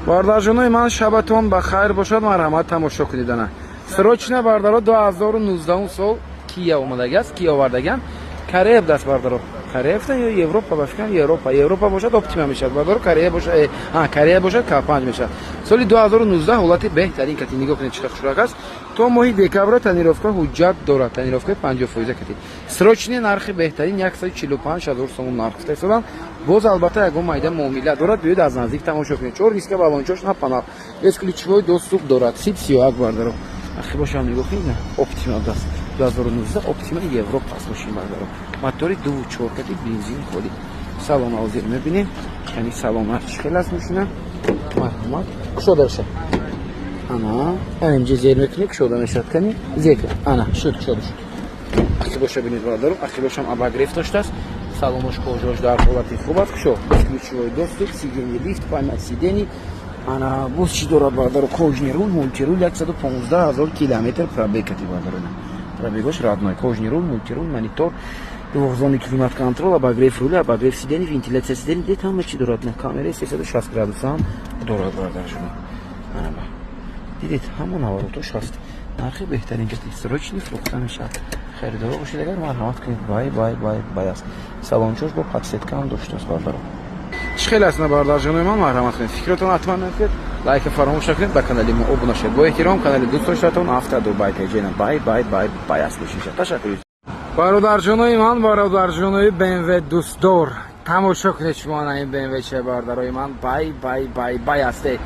бардажонои ман шабатон ба хайр бошад. марҳамат тамошо кунед. ана срочна бардаро 2019 сол Kia омадагист. Kia овардаган Корея даст бардаро. Корея ё Европа башкан Европа бошад оптима мешад. бардаро Корея бошад Корея бошад К5 мешад. соли 2019 ҳолати беҳтарин кати нигоҳ кунед чӣ хушрак аст. то моҳи декабр тонировка ҳуҷҷат дорад. тонировка 50% кати. срочни нархи беҳтарин 145000 сомон нарх гуфтадан. боз албатта ягон майда муомила дорад. биёед аз наздик тамошо кунед. 4 диска балончош на панал. без ключевой доступ дорад. 31 бардаро. ахи бошам нигоҳ кунед. оптима даст. 2019 оптима Европа аст машин бардаро. мотори 2.4 кати бензин холи. салон ҳозир мебинем. яъни салон хеле аст машина. марҳамат. кушода мешад. ана ҳаминҷа зер мекунӣ кушода мешад кани. зер ана шуд кушода шуд. ахи боша бинед бардаро. ахи бошам абагрефт доштааст. салонош кожош дар ҳолати хуб аст. кушо ключевой доступ, сиденьи лифт, память сидений. ана боз чӣ дорад бардаро. кожни рул, мультирул 115000 километр пробег кати бардаро. пробегош родной. кожни рул, мультирул, монитор, двухзонный климат контроль, обогрев руля, обогрев сидений, вентиляция сидений. Де там чӣ дорад? на камере 360 градус ҳам дорад бардаро. ана ба дидед ҳамон наворотош ҳаст. нархи беҳтарин кати срочни фурӯхта мешавад. харидор бошед агар марҳамат кунед. бай аст. салончош бо подсетка ҳам доштааст бардаро. чӣ хеле аст на бардажонои ман марҳамат кунед. фикротон ҳатман накунед. лайка фаромӯш накунед. ба канали мо обуна шавед. бо эҳтиром канали дӯст доштатон автодубай теҷена бай аст мешиша. ташаккур. бародарҷонои ман, бародарҷонои BMW дӯстдор, тамошо кунед шумо ана ин BMW чӣ бардарои ман бай асте.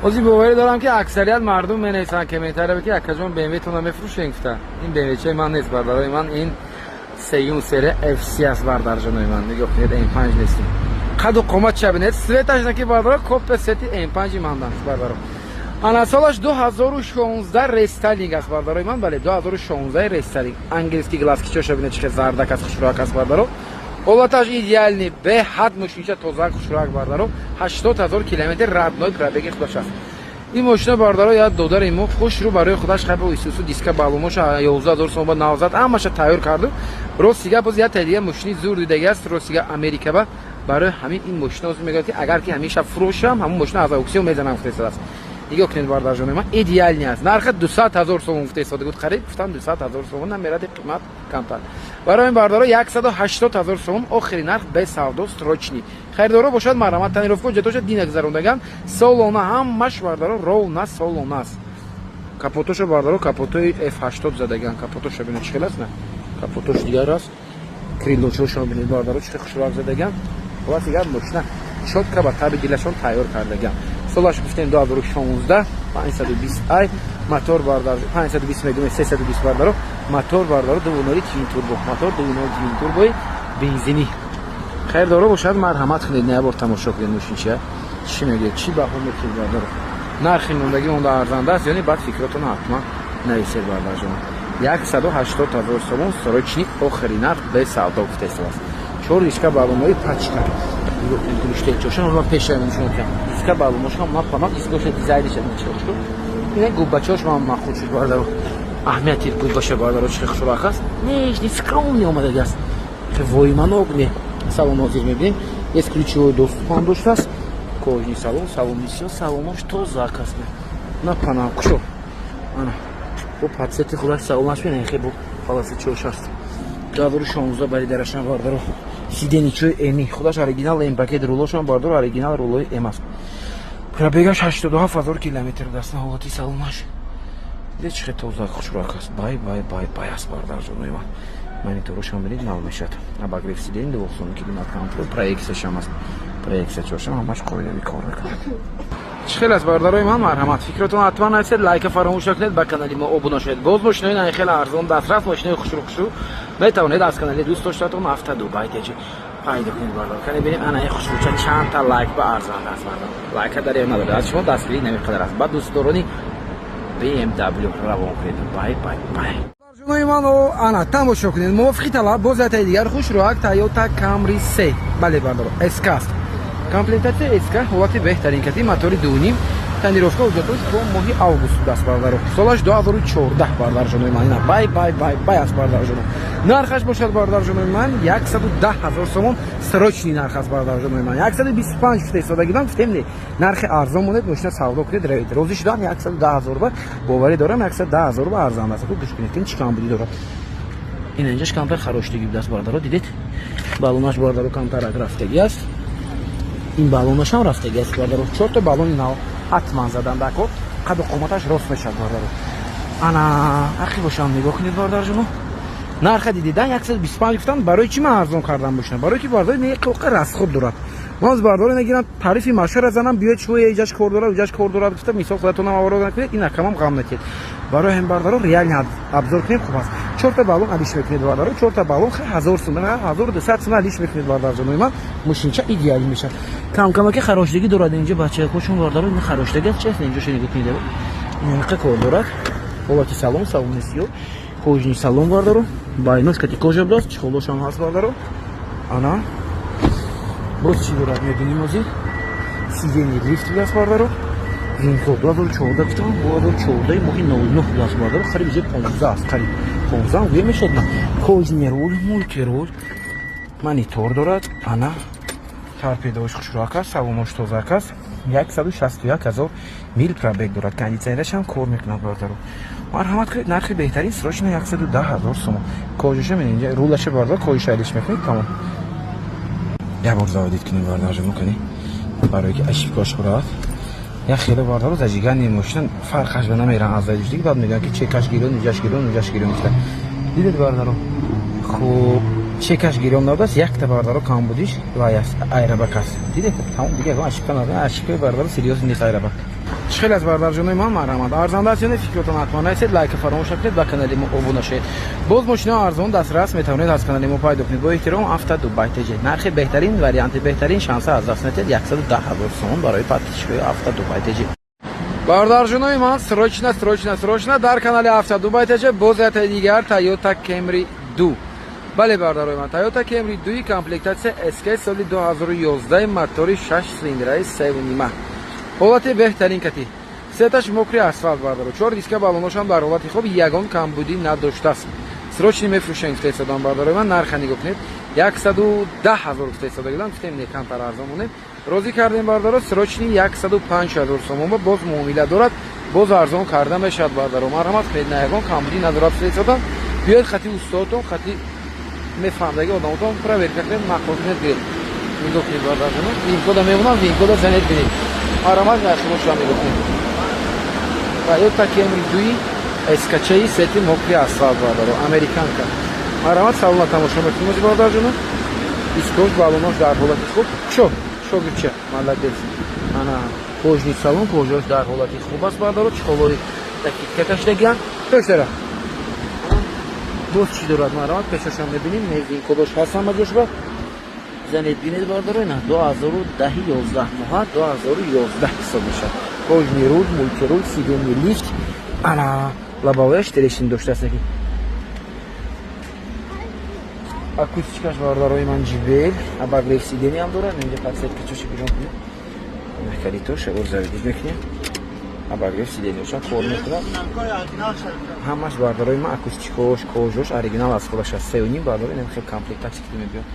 ҳозир боварӣ дорам ки аксарият мардум менависанд комментария ки акаҷон BMW тона мефурӯшем гуфта. ин BMW чӣ ман нест бардарои ман. ин сеюм серия FC аст бардарҷонои ман. нигоҳ кунед M5 нестим. қаду қомат шабинед светаш наки бардаро копия сети M5 мандаст бардаро. ана солаш 2016 рестайлинг аст бардарои ман. бале 2016 рестайлинг. английский глазки чо шабинед чихе зардак аст хушрак аст бардаро. ҳолаташ идеальни беҳад мошинча тоза хушрак бардаро. 80000 километр родной пробеги худаш аст. ин мошина бардаро яд додари мо хушру барои худаш хабо исусу диска балумош 11000 сом ба 900 ҳамаша тайёр карду. ростига боз я тайдига мошини зур дидаги аст. ростига америка ба барои ҳамин ин мошина озир мегӯяд ки агар ки ҳамеша фурӯшам ҳамон мошина аз ауксион мезанам гуфтаистааст. нигоҳ кунед бардарҷонои ман идеални аст. нархи 200000 сом гуфтаистода буд. харид гуфтам 200000 сом намеради қимат камтар. барои ин бардаро 180000 сом охири нарх без савдо срочни. харидоро бошад марҳамат тонировка ҷатоша дина гузарондаган. солона ҳамаш бардаро ровна солона аст. капотошо бардаро капотои F80 задаган. капотошо бинед чӣ хел аст на. капотош дигар аст. крилочошо бинед бардаро чӣ хушрак задаган. ва дигар мошина чотка ба таби дилашон тайёр кардаган. солаш гуфтем 2016 520i мотор бардар 520 мегум 320 бардаро мотор бардаро дувунори твин турбо мотор дувунори твин турбои бензини. хайрдоро бошад марҳамат кунед. не бор тамошо кунед мошинча чӣ мегӯяд чӣ баҳо мекунед бардаро. нархи мондаги онда арзанда аст. ёни баъд фикротон ҳатман нависед бардарҷон. 180000 сомон срочни охири нарх без савдо гуфтаистааст. 4 диска балонои пачка ма пеша нишонатам. диска балумошам ма памак дискоша дизайнеша ничошко. ин губачош ма махуд шуд бардаро. аҳамияти губаша бардаро чӣ хушрак аст. нежни скромни омадаги аст. воиманок не. салон ҳозир мебинем. без ключевой доступ ҳам доштааст. кожни салон, салон бисёр салонош тозак аст. на панал кушо. ана бо подсети худаш салонаш бинем хе бо халаси чош аст. 2016 баридарашан бардаро. сиденичои эми худаш оригинал эм пакет рулошам бардаро оригинал рулои эм аст. пробегаш 87000 километр даст. на ҳолати салонаш де чихе тоза хушрак аст. бай аст бардарҷонои ман. мониторошам бинед мал мешад. обогрев сидений, двухзонный климат контроль, проексияшам аст. проексия чошам ҳамаш қоидави кор мекунад. чӣ хел аст бардарои ман марҳамат. фикротон ҳатман нависед. лайка фаромӯш накунед. ба канали мо обуна шавед. боз мошинаи наи хеле арзон дастрас мошинаи хушру метавонед аз канали дӯст доштатон автодубай теҷи пайдо кунед бардаро. кане бинем анаи хушруча чандта лайк ба арзанда аст бардаро. лайка дарем надорад. аз шумо дастгирӣ намеқадар аст. ба дӯстдорони BMW равон кунед. бай ҷонои ману ана тамошо кунед. мувофиқи талаб боз ятаи дигар хушруак Toyota Camry 3 бале бардаро SK аст. комплектатсия SK ҳолати беҳтарин кати мотори 2.5 Tonirovka ucatosh to mohi avgust dast bardaро. Солаш 2014 бардарҷонои ман. Бай аст бардарҷоно. Нархаш бошад бардарҷонои ман 110,000 сомон срочни нарх аст бардарҷонои ман. 125 фута истодагидам гуфтем нархи арзон монед мошина савдо кунед равед. Розӣ шудам 110,000 ба боварӣ дорам 110,000 ба арзан аст. Хуб гӯш кунед чи кам будӣ дорад. ин инҷаш камтар хароштагӣ даст бардаро дидед? Балонаш бардаро камтар рафтагӣ аст. ин балонаш ҳам рафтагӣ аст бардаро. 4 та балони нав ҳатман задан дако. қаду қоматаш рост мешад бардаро. ана ақи бошам нигоҳ кунед бардарҷоно. нарха дидидан 125 гуфтам барои чӣ ман арзон кардан бошам? Барои ки бардаро неқоқа расход дорад. ман аз бардаро нагирам тарифи машара занам биёед шумо иҷаш кор дорад иҷаш кор дорад гуфта мисол худатонам аварод накунед ин акамам ғам накед. барои ҳам бардаро реально абзор кунем хуб аст. 4 та балон алиш мекунед бардаро. 4 та балон 1000 сум 1200 сум алиш мекунед бардарҷонои ман. мошинча идеалӣ мешад. камаки хароштагӣ дорад инҷа бачаҳо хушон бардаро ин хароштагӣ аст чест инҷа шуни гӯтнид ин қа кор дорад. ҳолати салон сиё кожни салон бардаро. байнош кати кожа даст чхолошам ҳаст бардаро. ана боз чӣ дорад мебинем озӣ сидени лифт даст бардаро. винкод 2014 гуфтам 2014 моҳи 09 даст бардаро. қариб 15 аст қариб 15 ве мешад на кожни рул мультирул монитор дорад. ана торпедош хушрок аст салонош тозак аст. 161,000 мил пробег дорад. кондитсионераш ҳам кор мекунад бардаро. марҳамат кунед нархи беҳтарин срочно 110,000 сом. кожаша менинҷа рулаша бардар кожаша алиш мекунед тамом. як бор заводид кунем бардарҷоно кунӣ барое ки ашибкош хӯрад. як хеле бардаро зажигани мошина фарқаш ба намеран аз зайдиштиги баъд мегӯянд ки чекаш гирён иҷаш гирён гуфта дидед бардаро. хуб чекаш гирён навдаст якта бардаро кам будиш ва айрабак аст дидед тамом дига ашибка надо ашибка бардаро серьёзно нест айрабак. чӣ хел аст бардарҷонои ман марҳамат арзанда аст ё не фикротон ҳатман найсед лайка фаромӯш накунед ба канали мо обуна шавед. боз мошинаҳо арзон дастрас метавонед аз канали мо пайдо кунед. бо эҳтиром авто дубай тж нархи беҳтарин варианти беҳтарин шанса аз даст надиҳед 110,000 сом барои подписчикои авто дубай тж. бардарҷонои ман срочно дар канали авто дубай тж боз ятаи дигар Toyota Camry 2. бале бардарои ман Toyota Camry 2 комплектатсия SK соли 2011 мотори 6 цилиндраи 3.5 ҳолати беҳтарин кати сеташ мокри асфалт бардаро 4 диска балоношам дар ҳолати хуб ягон камбудӣ надоштааст. срочни мефрӯшем фтестодан бардарои ман нарха нигоҳ кунед 110,000 фтестодагидам гуфтем не камтар арзон монем розӣ кардем бардаро срочни 105,000 сомон ба боз муомила дорад боз арзон карда мешавад бардаро. марҳамат кунед на ягон камбудӣ надорад фтестодан биёед хати устодтон хати мефаҳмдаги одамотон проверка кунед мақбул кунед гиред нигоҳ кунед бардаро винкода мемонам винкода занед бинед марҳамат яхши бошам нигоҳ кунед. Toyota Camry 2 эскачаи сети мокри асфалт бардаро американка марҳамат салона тамошо мекунед бардарҷоно дискош балонош дар ҳолати хуб шогирча молодец ана кожни салон кожааш дар ҳолати хуб аст бардаро чихолои дакитка кашидагиан пешдара боз чӣ дорад марҳамат пешашам мебинем винкодош ҳастам ба ҷошба занед бинед бардаро ина 2010-11 моҳа 2011 ҳисоб мешад. кожни рул мультирул сидени лифт ана лабовояш терешин доштааст яки акустикаш бардарои ман ҷибел абаглев сидени ҳам дорад инҷа подсетка чоши бирон кунем накалитош абор завидид мекунем абаглев сидениошам кор мекунад ҳамаш бардарои ман акустикош кожош оригинал аз худаш аст 3.5 бардарои нем хел комплектатсия ки мебиёд.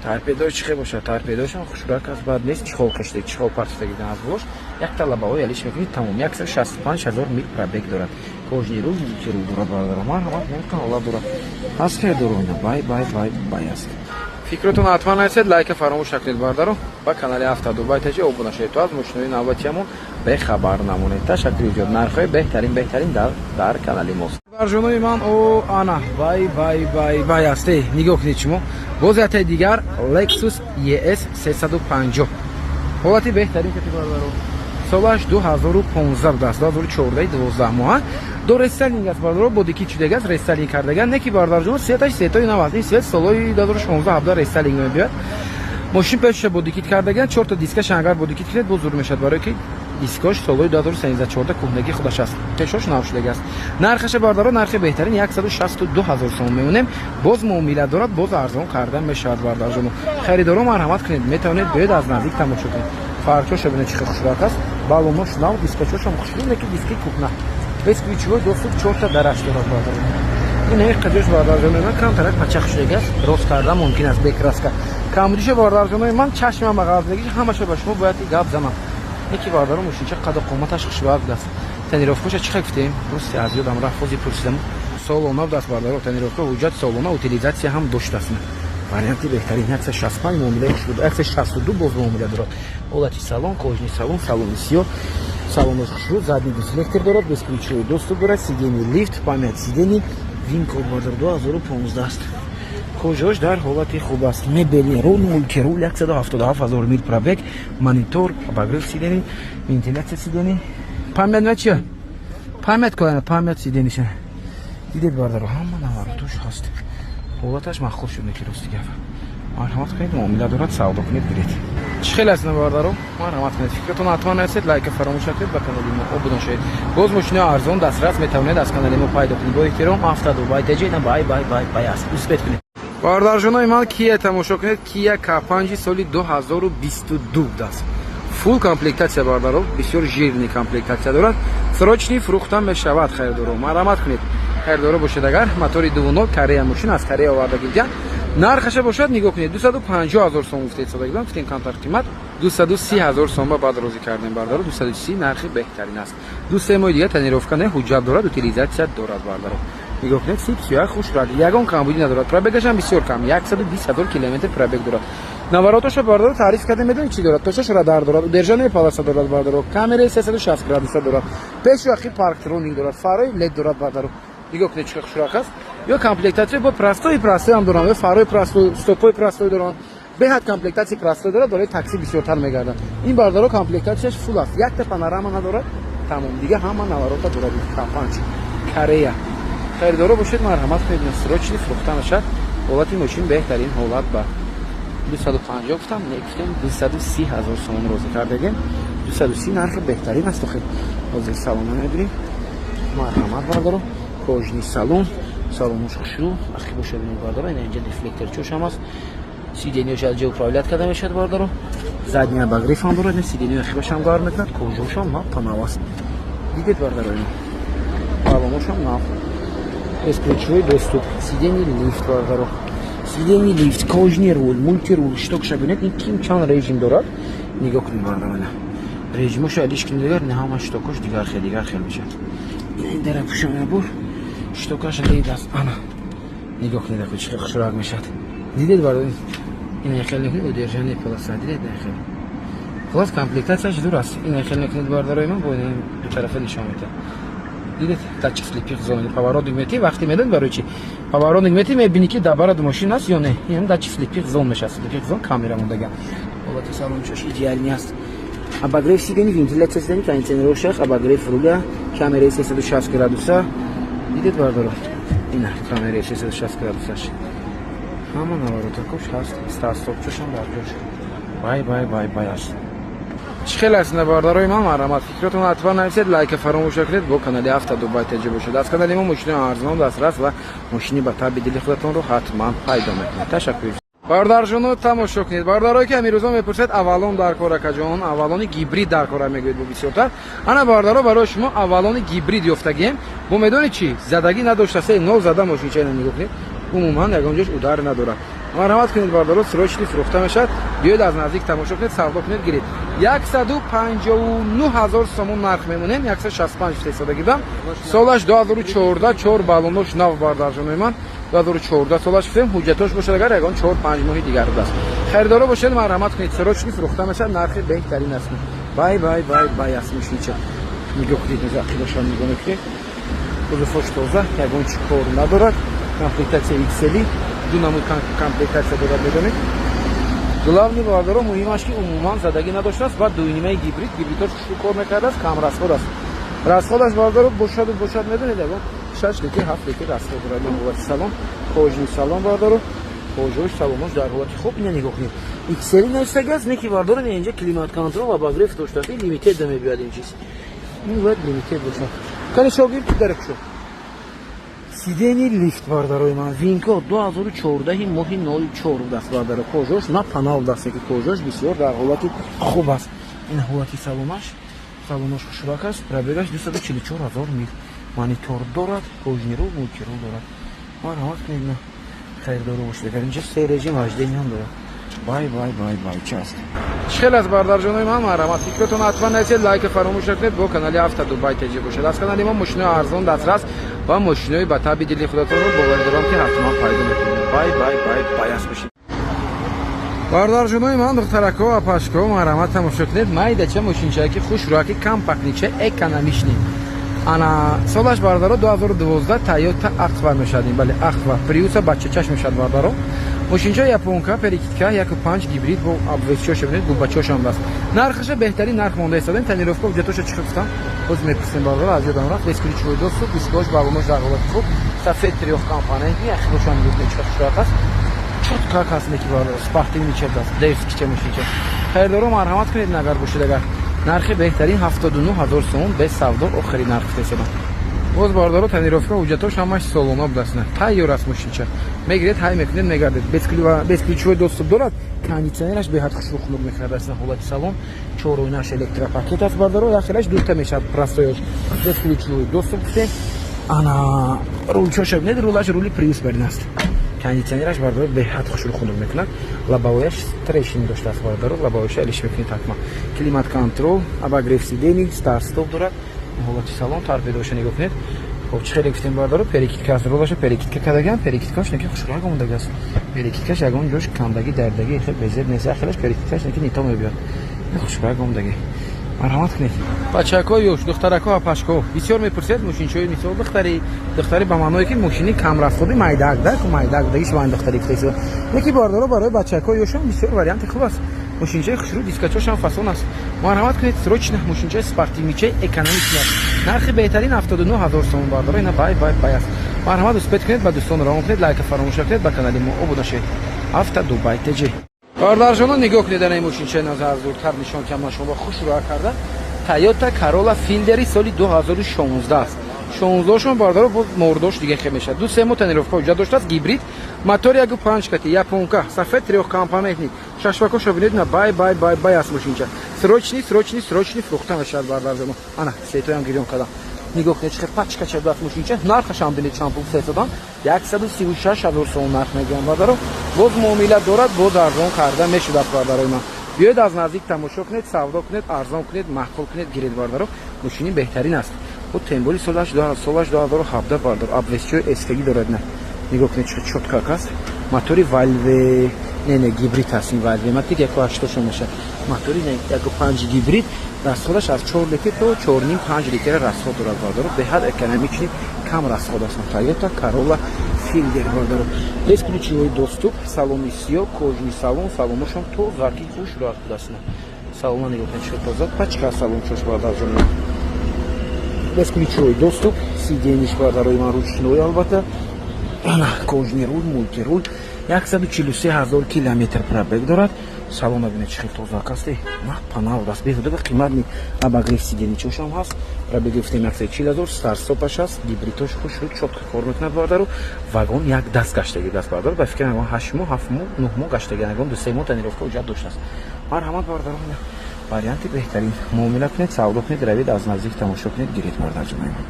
торпедои чӣ хел бошад торпедоошам хушрак аст бад нест чихол кашидаги чихол партидагидан аз бош якта лабовой алиш мекунед тамом 165,000 мил пробег дорад кожни рул мультирул дорад бардаро марҳамат мемкун ола дорад аз хел дороина бай аст. фикротон ҳатман найсед лайка фаромӯш накунед бардаро ба канали авто дубай тж обуна шавед то аз мошинои навбатиамон бехабар намонед. ташаккури зиёд нархҳои беҳтарин дар канали мост. барҷонои ман о ана бай аст нигоҳ кунед шумо боз ятаи дигар Lexus ES 350 ҳолати беҳтарин кати бардаро солаш 2015 даст 2014 12 моҳа до рестайлинг аст бардаро бодикит шудага аст рестайлинг кардаган не ки бардарҷоно светаш светои нав аст ин свет солои 2016-17 рестайлинг мебиёд мошин пешша бодикит кардаган 4 та диска шангар бодикит кунед боз зур мешад барое ки дискош солои 2013-14 кӯҳнагии худаш аст пешош нав шудага аст. нархаша бардаро нархи беҳтарин 162,000 сом меонем боз муомила дорад боз арзон карда мешавад бардарҷоно. харидоро марҳамат кунед метавонед биёед аз наздик тамошо кунед фарқчоша бинед чӣ хел хушрак аст балонош нав, дискачош ҳам хушрӯне ки диски кухна. Без ключевой доступ 4 та дараш дорад бардорам. این یک قدرش باردارجانوی من کم طرف پچخ شده است راست کردن ممکن است بکراسکا کامدیش باردارجانوی من چشمم مغازدگیش همشه با شما باید گاب زمان یکی باردارم ماشین چه قدر قیمتش خشوار است تنیروفکوش چه گفتیم درست از یادم رفت فوزی پرسیدم سالونا دست باردارو تنیروفکو وجود سالونا утилизация هم داشت است варианти беҳтарин 165 муомилаи хушрӯ 162 боз муомила дорад ҳолати салон кожни салон салони сиёҳ салони хушрӯ задни дефлектор дорад безключовой доступ дорад сидени лифт памят сидени винкод бадар 2015 аст кожош дар ҳолати хуб аст мебели рул мулкирул 177000 мил пробег монитор обогрев сидени вентилятсия сидени памят ва чия памят кӯлана памят сидениша дидед бардаро ҳама наваротуш ҳаст ҳолаташ махлуф шуд ки рости гап марҳамат кунед муомила дорад савдо кунед гиред чӣ хел аст бардаро марҳамат кунед фикратон ҳатман расед лайка фаромӯш накунед ба канали мо обудон шавед боз мошини арзон дастрас метавонед аз канали мо пайдо кунед бо эҳтиром автоду байтаҷеда бай аст успех кунед бардарҷонои ман кия тамошо кунед кия к5 соли 2022 даст фул комплектация бардаро бисёр жирни комплектация дорад срочни фурӯхта мешавад хайрдоро марҳамат кунед хайрдоро бошед агар мотори дувунок корея мошин аз корея овардагидя нархаша бошад нигоҳ кунед 250000 сом гуфтед содагидам гуфтем камтар қимат 230000 сом ба бад розӣ кардем бардаро 230 нархи беҳтарин аст 2-3 моҳи дига тонировка не ҳуҷҷат дорад утилизация дорад бардаро нигоҳ кунед сип сӯяк хуш рад ягон камбудӣ надорад пробегаш ҳам бисёр кам 120000 километр пробег дорад наворотоша бардаро таъриф карда медонед чӣ дорад тошаш радар дорад удержание паласа дорад бардаро камераи 360 градуса дорад пешу ахи парктроник дорад фарои лед дорад бардаро нигоҳ кунед чӣ хушрак аст ё комплектация бо простои ҳам доранд ё фарои простой стопои простой доранд беҳад комплектация простой дорад барои такси бисёртар мегардад ин бардаро комплектацияш фул аст якта панорама надорад тамом дига ҳама наворота дорад к5 корея хайрдоро бошед марҳамат кунед срочни фурӯхта нашад ҳолати мошин беҳтарин ҳолат ба 250 гуфтам негуфтем 230000 сом розӣ кардагем 230 нархи беҳтарин аст охир ҳозир салона мебинем марҳамат бардаро кожни салон салонош хушрӯ ахи бошад бардаро ин инҷа дефлектор чошам аст сиденияш аз ҷо управлят карда мешавад бардаро задния обогрев ҳам дорад сидения ахибаш ҳам гарм мекунад кожошам нав панав аст дидед бардаро ин балоношам нав безключовой доступ сидени лифт бардаро сидени лифт кожни рул мультирул штокша бинед ин ким чанд режим дорад нигоҳ кунед бардаро ина режимоша алишкин дигар не ҳама штокош дигар хел мешавад ин дара пушам ябор штокаш лед аст ана нигоҳ кунед ако чӣ хушрак мешавад дидед бардаро ин хел некунед удержание паласа дидед хел хулос комплектацияш дур аст ин хел некунед бардарои ман бо ин ду тарафа нишон метавад дидед тач флипик зони поворот мети вақти медон барои чи поворот мети мебини ки дабарад машин аст ё не ин тач флипик зон мешаст флипик зон камера мондаган ҳолати салончош идеални аст обогрев сидени вентиляция сидени кондитсионерошах обогрев руля камераи 360 градуса дидед бардаро ина камераи 360 градусаш ҳама наворотакош ҳаст старстопчошам дар ҷош бай аст чӣ хел аст бардарои ман марҳамат фикратон ҳатман нависед лайка фаромӯш накунед бо канали автоду байтаҷа бошед аз канали мо мошини арзон дастрас ва мошини ба таби дили худатонро ҳатман пайдо мекунед ташаккур бардарҷоно тамошо кунед бардарои ки амирӯзон мепурсед аввалон дар кораҷон аввалони гибрид дар кора мегӯед бо бисёртар ана бардаро барои шумо аввалони гибрид ёфтагием бо медонед чӣ задагӣ надоштасе нол зада мошинчаина нигоҳ кунед умуман ягон ҷош удар надорад марҳамат кунед бардаро срочни фурӯхта мешавад биёед аз наздик тамошо кунед савдо кунед гиред 159000 сомон нарх мемонем 165 фисадагидам солаш 2014 4 балонош нав бардарҷонои ман 2014 солаш гуфтем ҳуҷҷатош бошад агар ягон 4-5 моҳи дигар аст хайрдоро бошед марҳамат кунед срочни фурӯхта мешавад нархи беҳтарин аст бай аст мошинча нигоҳ кунед ақидашон нигоҳ мекунед кузуфош тоза ягон чӣ кор надорад комплектация XL ду намуд комплектация дорад медонед главни бардаро муҳимаш ки умуман задагӣ надоштааст ва дуйнимаи гибридош хушрӯ кор мекардааст кам расход аст расходаш бардаро бошад медонед ягон 6 литр 7 литр расход дорад ҳолати салон кожни салон бардаро кожош салонош дар ҳолати хуб ина нигоҳ кунед XL нависагиаст не ки бардаро инҷа климат контрол обогрев доштааст лимитед да мебиёяд ин чиз ин бояд лимитед бошад кани шогир даракшо сидени лифт бардарои ман винко 2014 моҳи 04 даст бардаро кожош на панал дасте ки кожош бисёр дар ҳолати хуб аст ин ҳолати салонаш салонаш хушрак аст. Пробегаш 244,000 мил. Монитор дорад, пружнирул, мультирул дорад. Марҳамат кунед. Хайрдор бошед. Инҷа се режим вождениям дорад. Бай. Част. Хеле аз бардарҷонои ман марҳамат. Фикротон ҳатман насед лайк фаромӯш накунед. Бо канали Авто Дубай Теҷи бошед. Аз канали мо мошинои арзон дастрас ва мошинои ба таби дили худатонро боварӣ дорам ки ҳатман пайдо мекунед. Бай аст бошед. Бардарҷонои ман духтарако ва пашко марҳамат тамошо кунед. Майдача мошинчаки хушрӯаки компактнича экономични. Ана солаш бардаро 2012 Toyota Aqua мешадим. Бале Aqua Prius бачачаш мешад бардаро. Мошинча японка перекидка 1.5 гибрид бо обвесчош бинед губачошам даст. Нархаша беҳтарин нарх монда истадем. Тонировка уҷатоша чӣ гуфтам? Оз мепурсем бардаро аз ёдам рафт. Вескричовой доступ, дискош баломош рағбат хуб. Сафед трёх компания. Яхилошам гуфтам чӣ хушрак аст. Чотка касне ки бардаро спортивни чек аст. Дерскича мошинча. Хайрдоро марҳамат кунед нагар бошед агар нархи беҳтарин 79000 сом без савдо охири нарх фесада. Боз бардаро тонировка уҷатош ҳамаш солона будасна. Тайёр аст мошинча. Мегиред ҳай мекунед мегардед. Бесключовой доступ дорад. Кондитсионераш беҳад хушрух хунук мекунад асна ҳолати салон. 4 ойнаш электропакет аст бардаро. Яхелаш дута мешад простоёш. Бесключовой доступ гуфтем. Ана рулчоша бинед рулаш рули Prius бернаст. Кондитсионераш бардаро беҳад хушрух хунук мекунад. Лабовояш трешин доштааст бардаро. Лабовояша элиш мекунед ҳатман. Климат контрол, обогрев сидений, старт стоп дорад. Ҳолати салон торпедоша нигоҳ кунед. Хоб чӣ хеле гуфтем бардаро перекидка аст. Рулаша перекидка кардаган, перекидкаш неки хушрак омадаги аст. Перекидкаш ягон ҷош камдаги дардаги хел безед нест. Ахелаш перекидкаш неки нита мебиёд. Хушрак омадаги. Марҳамат кунед. Бачако ёш, духтарако ва пашко. Бисёр мепурсед мошинчои мисол духтари ба маъное ки мошини камрасходи майдак да, ку майдак даги шиван духтари гуфтаисо. Неки бардаро барои бачако ёшам бисёр варианти хуб аст. Мошинчаи хушрӯ дискачошам фасон аст. Марҳамат кунед, срочно мошинчаи спортивничаи экономични аст. Нархи беҳтарин 79000 сом бардаро ина бай аст. Марҳамат успед кунед, ба дӯстон равон кунед, лайка фаромӯш накунед, ба канали мо обуд шавед. Авто Дубай Теҷи. Бардарҷонон нигоҳ кунед ана мошинчаи назарзуртар нишон кардам шумо хушрӯ карда. Toyota Corolla Fielder соли 2016 аст. 16шон бардаро боз мордош дига хе мешад. 2 тонировка уҷа доштааст, гибрид, мотор 1.5 кати, японка, сафед трёхкомпонентни. Шашвакоша бинед на бай аст мошинча. Срочни фрухта мешад бардарҷонон. Ана сетоям гирён кардам. Нигоҳ кунед чӣ пачка чадаст мошинча. Нархашам бинед чампул сетодан 136000 сом нарх мегӯям бардаро. Боз муомила дорад, боз арзон карда мешудад бардарои ман. Биёед аз наздик тамошо кунед, савдо кунед, арзон кунед, маҳқул кунед, гиред бардаро. Мошини беҳтарин аст. Бо темболи солаш 2017 бардаро. Обвесчои эстаги дорад на. Нигоҳ кунед чӣ чотка аст. Мотори Valve не гибрид аст ин Valve. Матик 1.8 мешад. Мотори 1.5 гибрид. расходаш аз 4 литр то 4.5 литр расход дорад бардаро. Беҳад экономични кам расход аст. Toyota Corolla Fielder бардаро. Бесключовой доступ, салони сиёҳ, кожни салон, салоношон то зарки хуш роҳат будааст. Салона нигоҳ кунед чӣ тоза, пачка салон чош бардарҷон. Бесключовой доступ, сидениш бардарои ман ручной албатта. Ана кожни рул, мультирул, 143000 километр пробег дорад. Салона бинед чӣ хел тоза аст. Панав аст, беҳуда ва қиматни обогрев сидени чошам ҳаст. Пробег гуфтем 140000, старт стопаш аст, гибридош хушрӯ чотка кор мекунад бардаро. Вагон як даст гаштаги даст бардаро. Ба фикр ягон 8 моҳ, 7 моҳ, 9 моҳ гаштаги ягон 2-3 моҳ тонировка уҷат доштааст. Марҳамат бардаро. Варианти беҳтарин. Муомила кунед, савдо кунед, равед аз наздик тамошо кунед, гиред бардарҷонои ман.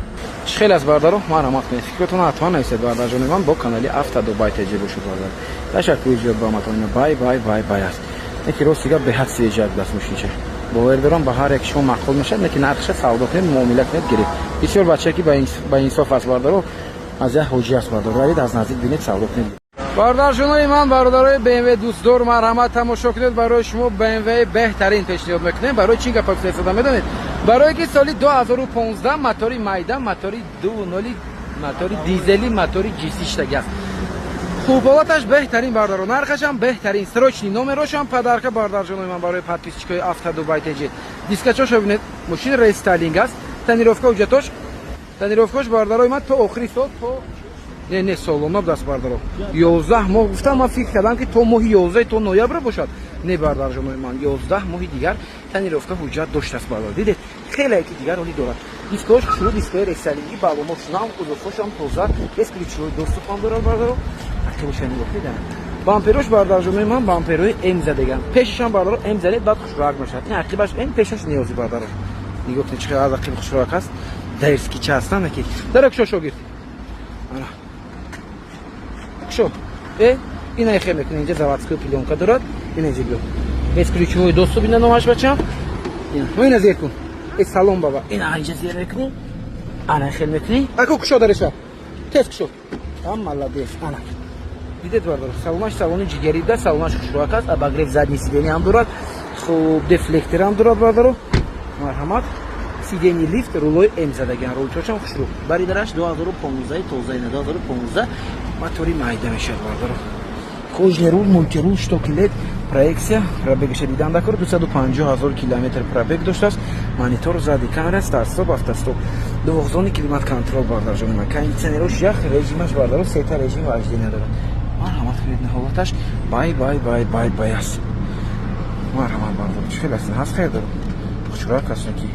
Чӣ хел аст бардаро? Марҳамат кунед. Фикротон ҳатман нависед бардарҷонои ман бо канали Авто Дубай Теҷи бошед бардар. Ташаккури зиёд ба ҳаматон. Бай аст. Неки рости гап беҳад сеҷак даст мошинча. бовар дорам ба ҳар як шумо маъқул мешад, неки нархша савдо кунед, муомила кунед, гиред. Бисёр бачае ки ба инсоф аст бардаро, аз як ҳоҷӣ аст бардаро. Равед аз наздик бинед, савдо кунед. Бардарҷонои ман, бародарои BMW дӯстдор, марҳамат тамошо кунед. Барои шумо BMW беҳтарин пешниҳод мекунем. Барои чӣ гапа фурсада медонед? Барое ки соли 2015 мотори майда, мотори 2.0, мотори дизели, мотори GC штаги аст. Хубоваташ беҳтарин бардаро, нархашам беҳтарин, срочни, номерошам падарка бардарҷонои ман барои подписчикои Авто Дубай Теҷи. Дискачошо бинед, мошин рестайлинг аст, тонировка уҷатош бардарои ман то охири сол, то не солона даст бардаро. 11 моҳ гуфтам, ман фикр кардам ки то моҳи 11 то ноябр бошад. Не бардарҷонои ман, 11 моҳи дигар тонировка ҳуҷҷат доштааст бардаро. Дидед, хеле ки дигар ҳоли дорад. Дискош шуруъ дискои рестайлинги, баломош нам, узурфошам тоза, без ключовой доступам дорад бардаро. Бамперош бардарҷонои ман бамперои М задаган. Пешашам бардаро М задед, баъд хушрак мешад. Ин ақибаш М, пешаш ниёзи бардаро. نگاه کنید چقدر خیلی خوشحال است. درسکی چه هستن نکی. درک شو گیر. آنا. شو. اینا خیلی میکنه اینجا заводской пленка دارد. این اینجا بیاد. без ключевой доступ اینا نماش بچم. اینا زیر کن. این سالن بابا. اینا اینجا زیر کنی. آنا خیلی میکنی. اكو شو درشه. تست شو. تمام молодец. آنا. دیدید باردار. سالنش سالن جگری ده سالنش خوشحال است. اباگریف задний сиденье هم دارد. خوب دفلکتر هم دارد باردارو. مرحمت. سیدنی لیفت رولوی ام زدگان رول چوشم خوشرو بری درش 2015 توزیع 2015 موتوری майда میشه باردارو کожний руль мультируль штокилет проекция пробегش دیدم دکر 250,000 کیلومتر пробег داشته است مانیتور زدی کامера старт стоп автостоп دوغزونی کلیمات کنترل باردار جون ما кондиционерош یخ رژیمش باردارو سه تا رژیم واژدی نداره مرحمت خیلی نهالتش بای است مرحمت باردار چه لازم هست خیر دارم خوشرو کسان کی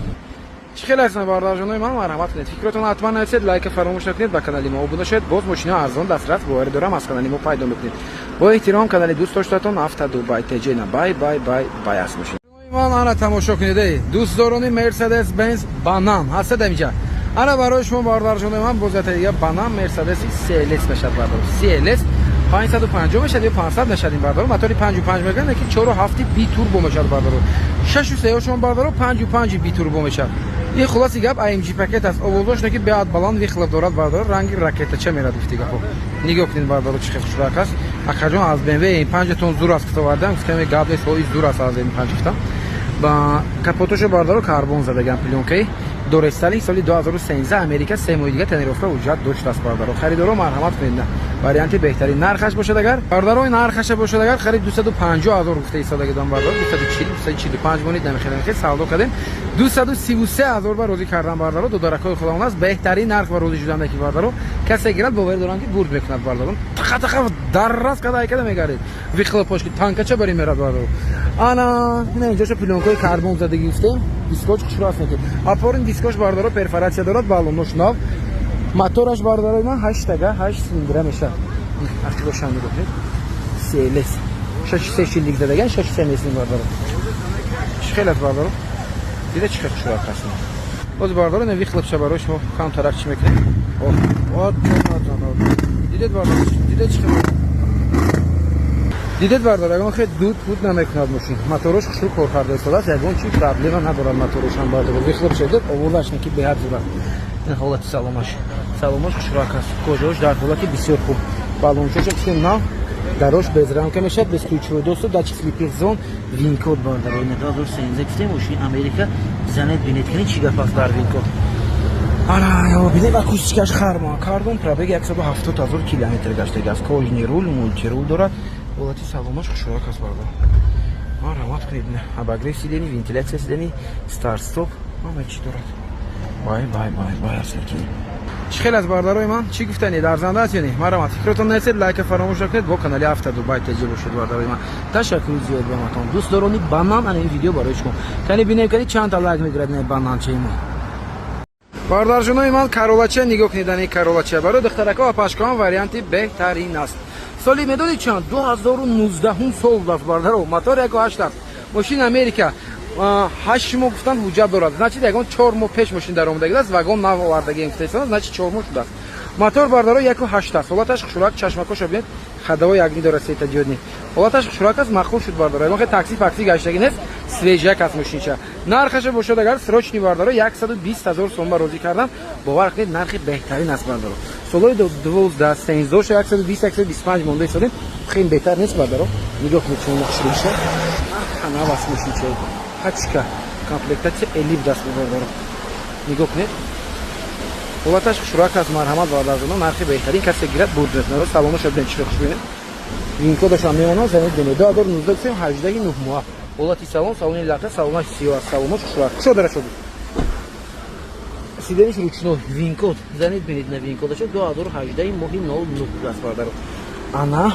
خیلی از باردارجانای من مرحمت کنید فکرتون حتما نرسید لایک فراموش نکنید با کانال ما عضو شید باز ماشینا ارزان دسترس باور دارم از کانال ما پیدا میکنید با احترام کانال دوست داشتتون هفته دبی تجینا بای است ماشین من تماشا کنید دوست دارونی مرسدس بنز بانام هست اینجا انا برای شما باردارجانای من بازات دیگه بانام مرسدس CLS بشه باردار CLS 550 میشه 500 نشد این باردار موتوری 55 میگن که 4 هفته بی توربو میشه باردار 6 شما باردار 55 بی توربو میشه این خلاصی گپ AMG پاکت است آوازش نکی بیاد بالان ویخلب دارد باردار رنگی راکت چه میراد دیگه خب نگاه کنید باردار چه خوشراک است اخرجون از BMW این 5 تن زور است که آوردم کمی قبل سویز دور است از این 5 تا با کاپوتش باردار کربن زدگان پلونکی دورستالی سالی 2013 امریکا سه ماه دیگه تنریفه وجود داشت است باردار خریدارو مرحمت کنید نه واریانت بهترین نرخش باشه اگر باردار نرخش باشه اگر خرید 250,000 گفته ایستاده دادم باردار 245 مونید نمیخرم که سالدو کردیم 233,000 بار روزی کردم باردار دو درکای خودمون است بهترین نرخ و روزی شدن کی باردار کسی گرد باور دارن که برد میکند باردار تخ در راست کدا کده میگارید ویخل پشت تانک چه بری میراد باردار انا نه اینجاش پلونکای کربن زده گفتم دیسکوچ خوشراست نکرد اپورین دیسکوچ باردار پرفوراسیا دارد بالونش ناو موتورش باردار من 8 سیلندر میشه اخیر روشن میگه CLS 6 شیلدیک زدگان 6 سنیسین باردار خیلی از باردار دیده چه خوشحال هستم باز باردار نوی خلب شه براش و کانترکت چی میکنه وات دیدید باردار دیده چه دیدید باردار اگه خیلی دود نمیکند ماشین موتورش خوشو کار کرده است یگان چی پرابلم نداره موتورش هم باردار نوی خلب شده اولش نکی به هر صورت این حالت سلامش خوشحال است کجاش در حالت بسیار خوب بالونش چه نه داروش без рамки میشه без ключевой доступ датчик слепых зон вин код باردار این 2013 گفتیم ماشین امریکا زنت بینید کنید چی گپ است در وین کد آره یا ببینید اکوستیکش خرما کاردون پرابگ 170,000 کیلومتر گشته است کожний руль مولتی رول دارد ولتی سلامش خوشحال است باردار مرحمت کنید نه اباگریف سیدنی ونتیляция سیدنی استارت استاپ همه چی دارد بای اصلا خیلی از باردارای من چی گفتنی در زنده است یعنی مرحمت فکرتون نرسید لایک فراموش نکنید با کانال هفته دبی تجربه باشید باردارای من تشکر زیاد به ماتون دوست دارونی بانام این ویدیو برایش کن کنی ببینید کنی چند تا لایک میگیرد نه بانام چه ما باردارجونای من کارولچه نگاه کنید این کارولچه برای دخترکا و پاشکان واریانتی بهترین است سالی میدونید چند 2019 سال است باردارو موتور 1.8 است ماشین امریکا 8 ماه گفتن حجت دارد значит یگان 4 ماه پیش ماشین در اومده است واگن نو آوردگی انگلیسان значит 4 ماه شده است موتور باردارو 1.8 است حالتش خوشرک چشمکش ببینید خداوی یگنی داره سه تا دیودنی حالتش خوشرک است مخول شد باردارو یگان تاکسی گشتگی نیست سویجک است ماشین چه نرخش باشه اگر سروچنی باردارو 120,000 سوم روزی کردم باور کنید نرخ بهترین است باردارو سولوی 12 13 120 125 مونده است خیلی بهتر نیست باردارو نگاه کنید چون خوشش میشه انا واسه ماشین چه Хачка комплектация элип даст باردارو نگاه کنید حالتش خوشرک است مرحمت باردارجون نرخ بهترین کسی گیرد برد نه سلامش شد چه خوش ببینید این کدش هم میمونه زنید ببینید 2019 18 9 ماه حالتی سالون لقه سلامش 30 است سلامش خوشرک شو داره شد سیدنیش ручной وین کد زنید ببینید نه وین کدش 2018 ماه 09 است باردارو انا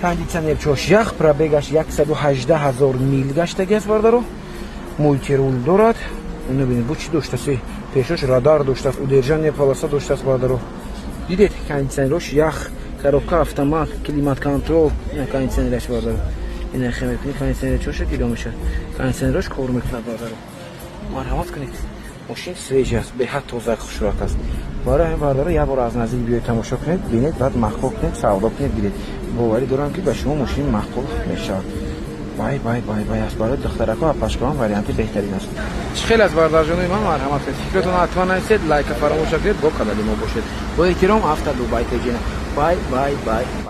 кондиционер чош ях пробегаш 118,000 мил гаштаги аст бардаро мультирул дорад ина бинед бу чӣ доштаси пешош радар доштааст удержание полоса доштааст бардаро дидед кондиционерош ях коробка автомат климат контрол ина кондиционераш бардаро ина хе мекунӣ кондиционер чоша дида мешавад кондиционерош кор мекунад бардаро марҳамат кунед. Мошин свежа аст, беҳад тоза хушрак аст. Барои ҳамин бардора як бор аз наздик биёед тамошо кунед, бинед, баъд махқул кунед, савдо кунед гиред. боварӣ дорам ки ба шумо мошин махқул мешавад. бай аст. барои духтарако ва пашкаҳон варианти беҳтарин аст. хеле аз бародарҷонои ман марҳамат кунед. фикротон ҳатман нависед, лайка фаромӯш накунед, бо канали мо бошед. Бо эҳтиром, Авто Дубай Тежина. Бай.